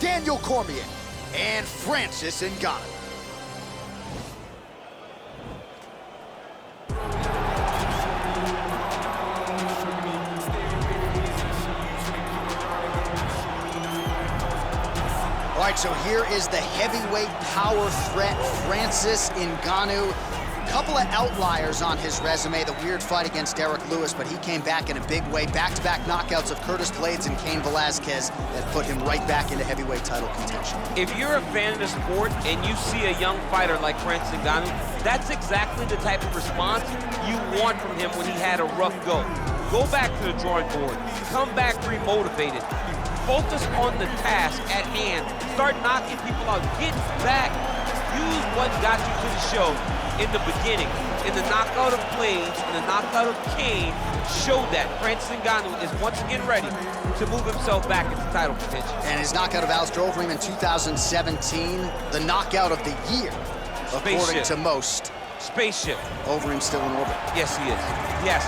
Daniel Cormier and Francis Ngannou. All right, so here is the heavyweight power threat, Francis Ngannou. Couple of outliers on his resume, the weird fight against Derek Lewis, but he came back in a big way. Back-to-back knockouts of Curtis Blades and Cain Velasquez that put him right back into heavyweight title contention. If you're a fan of the sport and you see a young fighter like Francis Ngannou, that's exactly the type of response you want from him when he had a rough go. Go back to the drawing board, come back re-motivated, focus on the task at hand, start knocking people out, get back, use what got you to the show in the beginning. In the knockout of Blades, in the knockout of Cain, showed that Francis Ngannou is once again ready to move himself back into title contention. And his knockout of Alistair Overeem in 2017, the knockout of the year, according to most. Spaceship. Overeem still in orbit. Yes, he is. Yes.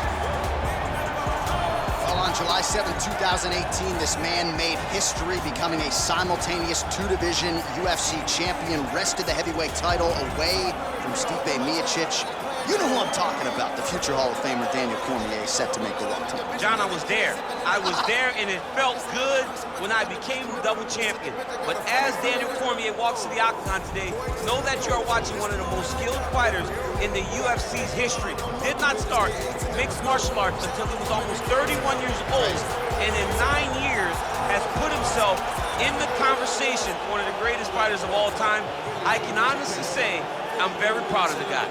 Well, on July 7, 2018, this man made history, becoming a simultaneous two-division UFC champion, wrested the heavyweight title away from Stipe Miocic. You know who I'm talking about, the future Hall of Famer Daniel Cormier, set to make the welterweight. John, I was there. I was there, and it felt good when I became double champion. But as Daniel Cormier walks to the octagon today, know that you are watching one of the most skilled fighters in the UFC's history. Did not start mixed martial arts until he was almost 31 years old, and in 9 years has put himself in the conversation for one of the greatest fighters of all time. I can honestly say I'm very proud of the guy.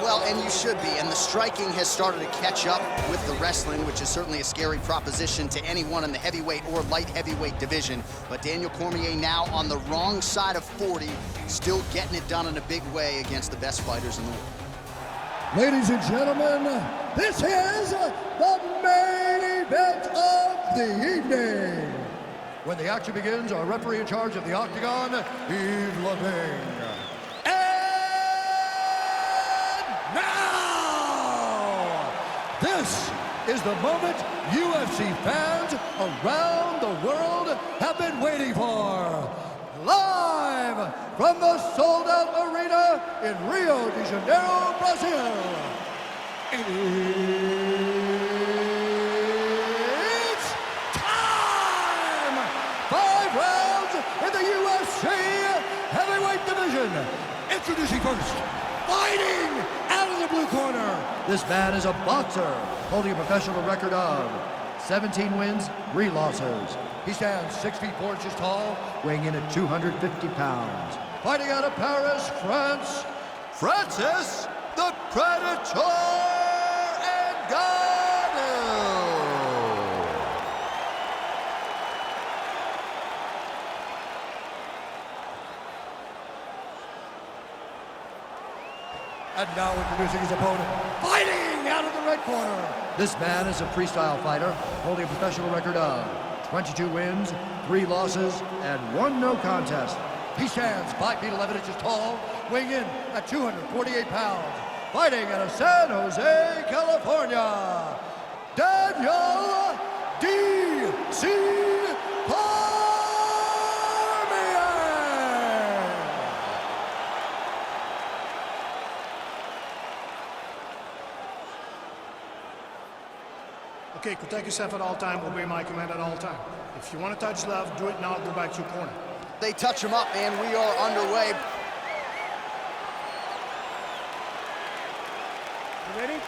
Well, and you should be, and the striking has started to catch up with the wrestling, which is certainly a scary proposition to anyone in the heavyweight or light heavyweight division. But Daniel Cormier now on the wrong side of 40, still getting it done in a big way against the best fighters in the world. Ladies and gentlemen, this is the main event of the evening. When the action begins, our referee in charge of the octagon, Yves Levine. Now, this is the moment UFC fans around the world have been waiting for. Live from the sold-out arena in Rio de Janeiro, Brazil. It's time! 5 rounds in the UFC heavyweight division. Introducing first, fighting out of the blue corner. This man is a boxer holding a professional record of 17 wins, 3 losses. He stands 6 feet 4 inches tall, weighing in at 250 pounds. Fighting out of Paris, France, Francis the Predator Ngannou. And now introducing his opponent, fighting out of the red corner. This man is a freestyle fighter, holding a professional record of 22 wins, 3 losses, and 1 no contest. He stands 5 feet 11 inches tall, weighing in at 248 pounds. Fighting out of San Jose, California, Daniel D.C. Okay, protect yourself at all time, obey my command at all time. If you want to touch left, do it now, go back to your corner. They touch him up, and we are underway. You ready? You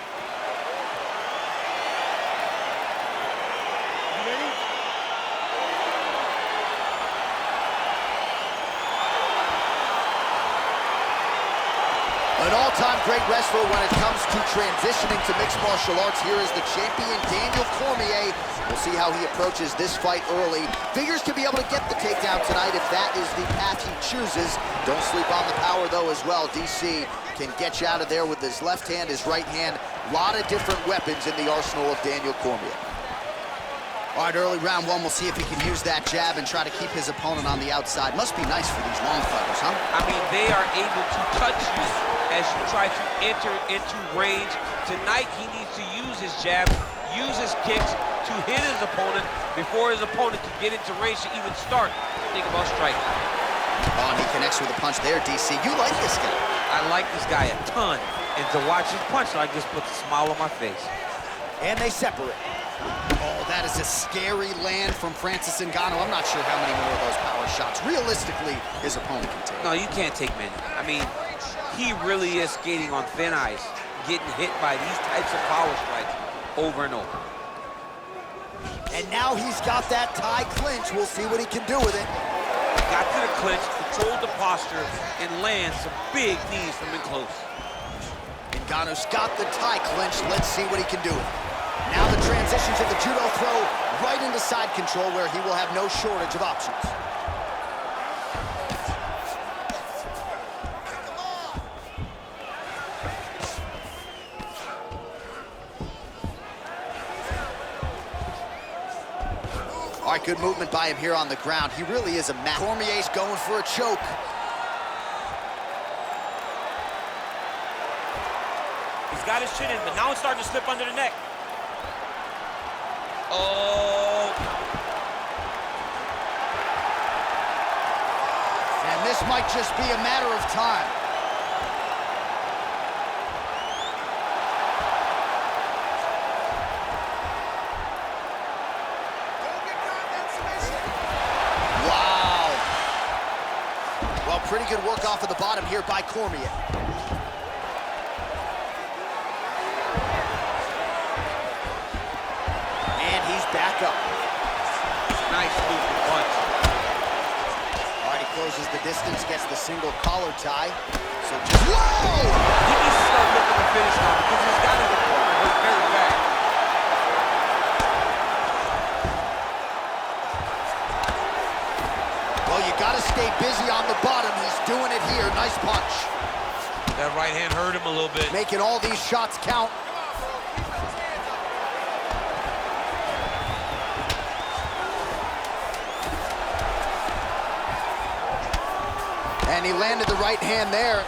ready? An all-time great wrestler when it comes to transitioning to mixed martial arts. Here is the champion, Daniel Cormier. We'll see how he approaches this fight early. Figures to be able to get the takedown tonight if that is the path he chooses. Don't sleep on the power, though, as well. DC can get you out of there with his left hand, his right hand. A lot of different weapons in the arsenal of Daniel Cormier. All right, early round 1, we'll see if he can use that jab and try to keep his opponent on the outside. Must be nice for these long fighters, huh? I mean, they are able to touch you as you try to enter into range. Tonight, he needs to use his jab use his kicks to hit his opponent before his opponent can get into range to even start to think about striking. Oh, and he connects with a punch there, DC. You like this guy. I like this guy a ton, and to watch his punch like this puts a smile on my face. And they separate. Oh, that is a scary land from Francis Ngannou. I'm not sure how many more of those power shots, realistically, his opponent can take. No, you can't take many. I mean, he really is skating on thin ice, getting hit by these types of power strikes over and over. And now he's got that tie clinch. We'll see what he can do with it. Got to the clinch, controlled the posture, and lands some big knees from in close. Ngannou's got the tie clinch. Let's see what he can do with it. Now the transition to the judo throw right into side control where he will have no shortage of options. All right, good movement by him here on the ground. He really is a match. Cormier's going for a choke. He's got his chin in, but now it's starting to slip under the neck. Oh. And this might just be a matter of time. Wow. Well, pretty good work off of the bottom here by Cormier. Back up. Nice movement punch. All right, he closes the distance, gets the single collar tie. So just, whoa! He needs to start looking to finish now because he's got his opponent hurt very bad. Well, you got to stay busy on the bottom. He's doing it here. Nice punch. That right hand hurt him a little bit. Making all these shots count. And he landed the right hand there.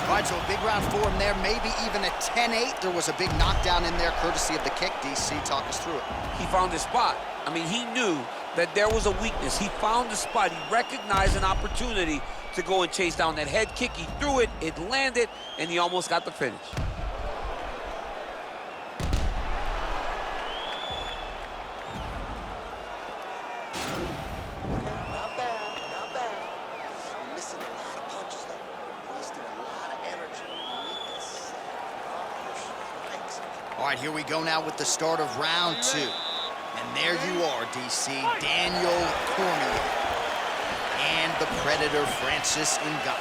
All right, so a big round for him there, maybe even a 10-8. There was a big knockdown in there, courtesy of the kick. DC, talk us through it. He found his spot. I mean, he knew that there was a weakness. He found the spot. He recognized an opportunity to go and chase down that head kick. He threw it, it landed, and he almost got the finish. All right, here we go now with the start of round 2. And there you are, DC, Daniel Cormier and the Predator, Francis Ngannou.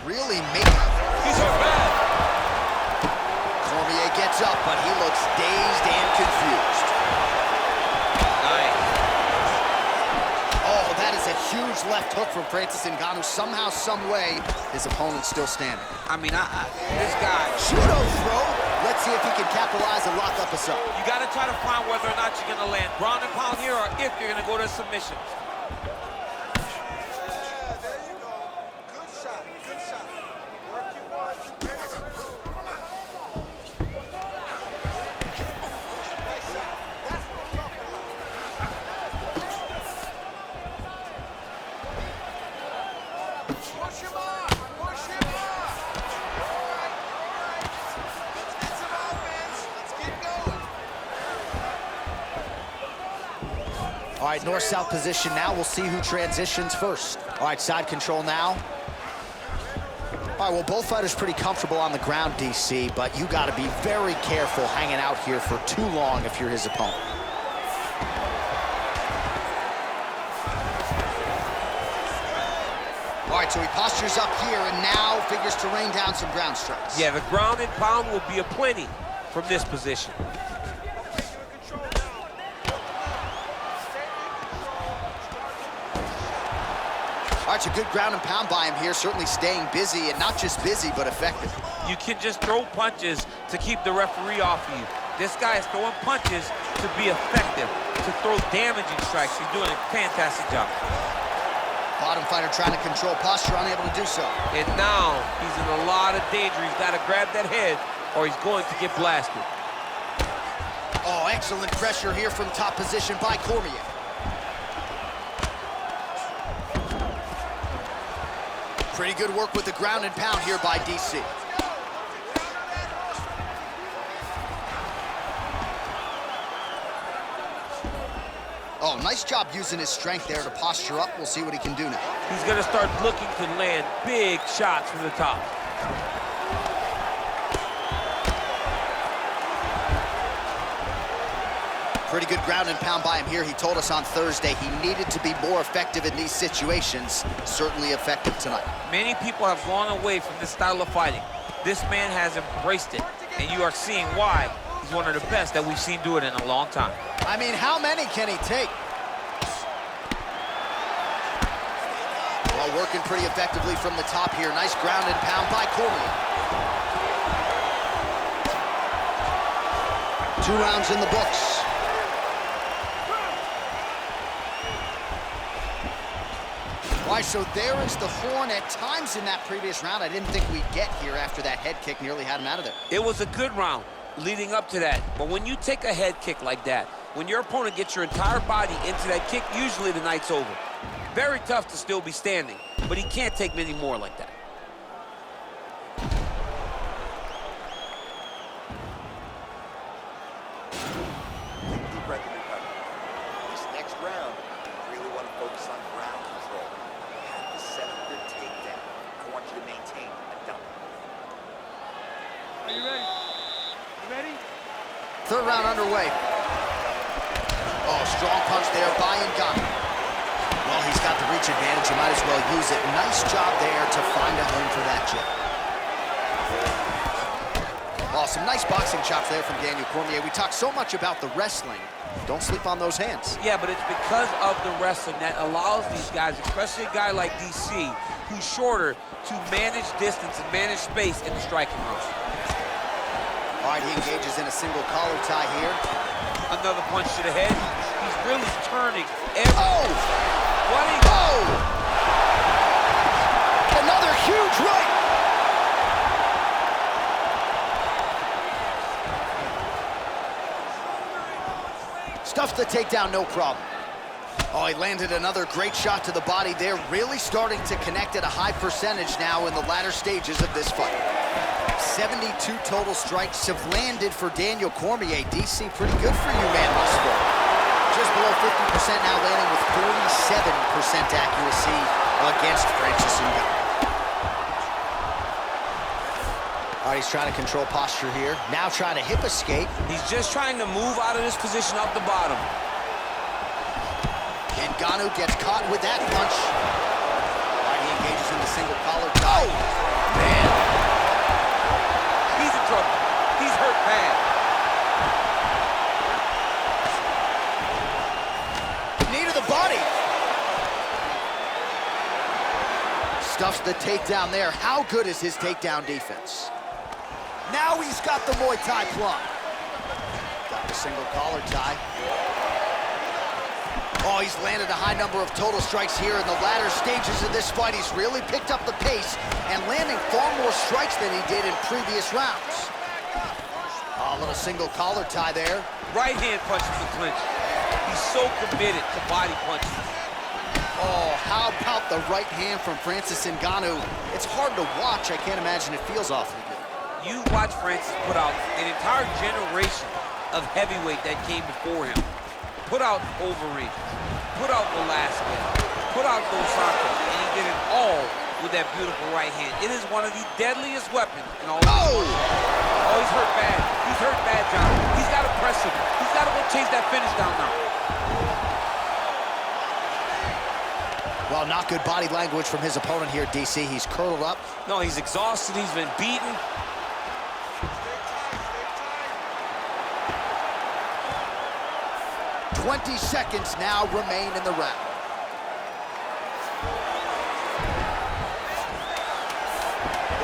Really making... He's hurt bad. Cormier gets up, but he looks dazed and confused. Nice. Oh, that is a huge left hook from Francis Ngannou. Somehow, some way, his opponent's still standing. I mean, this guy... Judo throw. Let's see if he can capitalize and lock up a sub. You got to try to find whether or not you're going to land ground and pound here or if you're going to go to submission. There you go. Good shot. Good shot. Work you want. Nice shot. That's what I'm talking about. Push him off. Push him off. All right. Let's get some offense. Let's keep going. All right, north-south position now. We'll see who transitions first. All right, side control now. All right, well, both fighters pretty comfortable on the ground, DC, but you got to be very careful hanging out here for too long if you're his opponent. All right, so he postures up here and now figures to rain down some ground strikes. Yeah, the ground and pound will be aplenty from this position. All right, so good ground and pound by him here, certainly staying busy, and not just busy, but effective. You can just throw punches to keep the referee off of you. This guy is throwing punches to be effective, to throw damaging strikes. He's doing a fantastic job. Bottom fighter trying to control posture, unable to do so. And now he's in a lot of danger. He's got to grab that head or he's going to get blasted. Oh, excellent pressure here from top position by Cormier. Pretty good work with the ground and pound here by DC. Oh, nice job using his strength there to posture up. We'll see what he can do now. He's going to start looking to land big shots from the top. Pretty good ground and pound by him here. He told us on Thursday he needed to be more effective in these situations. Certainly effective tonight. Many people have gone away from this style of fighting. This man has embraced it, and you are seeing why he's one of the best that we've seen do it in a long time. I mean, how many can he take? Well, working pretty effectively from the top here. Nice ground and pound by Cormier. 2 rounds in the books. All right, so there is the horn. At times in that previous round, I didn't think we'd get here after that head kick nearly had him out of there. It was a good round leading up to that, but when you take a head kick like that, when your opponent gets your entire body into that kick, usually the night's over. Very tough to still be standing, but he can't take many more like that. Deep breath and recover. This next round, you really want to focus on ground control. You have to set up your takedown. I want you to maintain a double. Are you ready? You ready? 3rd round underway. Oh, strong punch there by Ngannou. Well, he's got the reach advantage. You might as well use it. Nice job there to find a home for that jab. Oh, some nice boxing chops there from Daniel Cormier. We talk so much about the wrestling. Don't sleep on those hands. Yeah, but it's because of the wrestling that allows these guys, especially a guy like DC, who's shorter, to manage distance and manage space in the striking round. All right, he engages in a single collar tie here. Another punch to the head. He's really turning every... Oh! What he... Oh! Another huge right! Stuffs the takedown, no problem. Oh, he landed another great shot to the body there. Really starting to connect at a high percentage now in the latter stages of this fight. 72 total strikes have landed for Daniel Cormier. DC, pretty good for you, man, thus far. Just below 50% now, landing with 47% accuracy against Francis Ngannou. All right, he's trying to control posture here. Now trying to hip escape. He's just trying to move out of this position up the bottom. Ngannou gets caught with that punch. All right, he engages in the single collar tie. Oh, man. He's in trouble. He's hurt bad. Knee to the body. Stuffs the takedown there. How good is his takedown defense? Now he's got the Muay Thai plum. Got the single collar tie. Oh, he's landed a high number of total strikes here in the latter stages of this fight. He's really picked up the pace and landing far more strikes than he did in previous rounds. Oh, a little single collar tie there. Right hand punches the clinch. He's so committed to body punches. Oh, how about the right hand from Francis Ngannou? It's hard to watch. I can't imagine it feels awfully good. You watch Francis put out an entire generation of heavyweight that came before him. Put out Overeem, put out Velasquez, put out Dos Santos, and he did it all with that beautiful right hand. It is one of the deadliest weapons in all of Oh! Oh, he's hurt bad. He's hurt bad, John. He's got to press him. He's got to go chase that finish down now. Well, not good body language from his opponent here, DC. He's curled up. No, he's exhausted. He's been beaten. 20 seconds now remain in the round.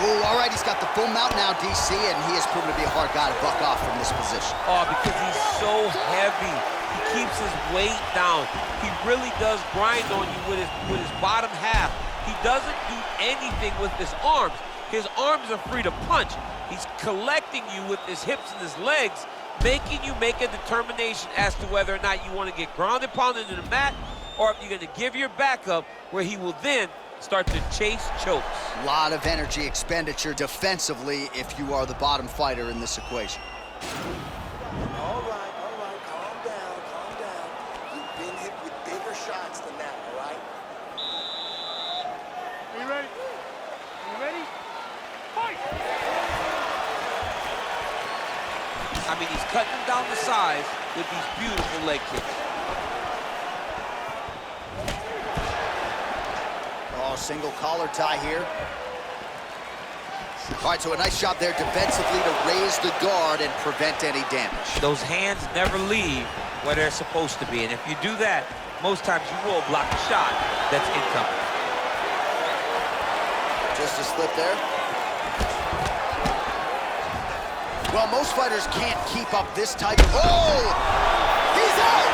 Ooh, all right, he's got the full mount now, DC, and he has proven to be a hard guy to buck off from this position. Oh, because he's so heavy. He keeps his weight down. He really does grind on you with his bottom half. He doesn't do anything with his arms. His arms are free to punch. He's collecting you with his hips and his legs, making you make a determination as to whether or not you want to get grounded, pounded into the mat, or if you're going to give your back up, where he will then start to chase chokes. A lot of energy expenditure defensively if you are the bottom fighter in this equation. All right, calm down. You've been hit with bigger shots than that, all right? Are you ready? Are you ready? Fight! I mean, he's cutting him down the sides with these beautiful leg kicks. Oh, single collar tie here. All right, so a nice job there defensively to raise the guard and prevent any damage. Those hands never leave where they're supposed to be, and if you do that, most times you will block a shot that's incoming. Just a slip there. Well, most fighters can't keep up this type of... Oh! He's out!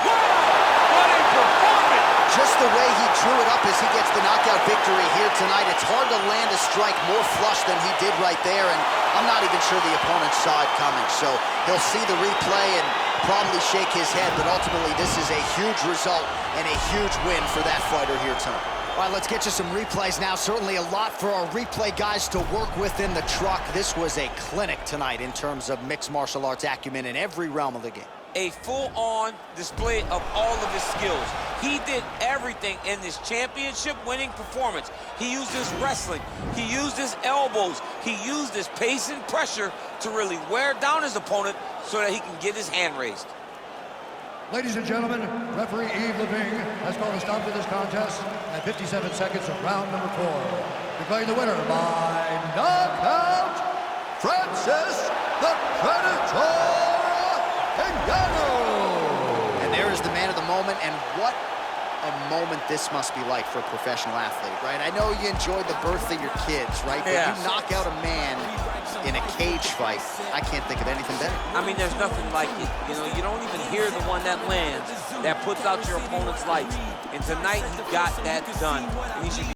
What a performance! Just the way he drew it up as he gets the knockout victory here tonight, it's hard to land a strike more flush than he did right there, and I'm not even sure the opponent saw it coming. So he'll see the replay and probably shake his head, but ultimately this is a huge result and a huge win for that fighter here tonight. All right, let's get you some replays now. Certainly a lot for our replay guys to work with in the truck. This was a clinic tonight in terms of mixed martial arts acumen in every realm of the game. A full-on display of all of his skills. He did everything in this championship-winning performance. He used his wrestling. He used his elbows. He used his pace and pressure to really wear down his opponent so that he can get his hand raised. Ladies and gentlemen, referee Yves Leving has called a stop to this contest at 57 seconds of round number 4. Declaring the winner by knockout, Francis the Predator. And there is the man of the moment, and what a moment this must be like for a professional athlete, right? I know you enjoyed the birth of your kids, right? But Yeah. you knock out a man in a cage fight, I can't think of anything better. I mean, there's nothing like it. You know, you don't even hear the one that lands, that puts out your opponent's life. And tonight, he got that done. And he should be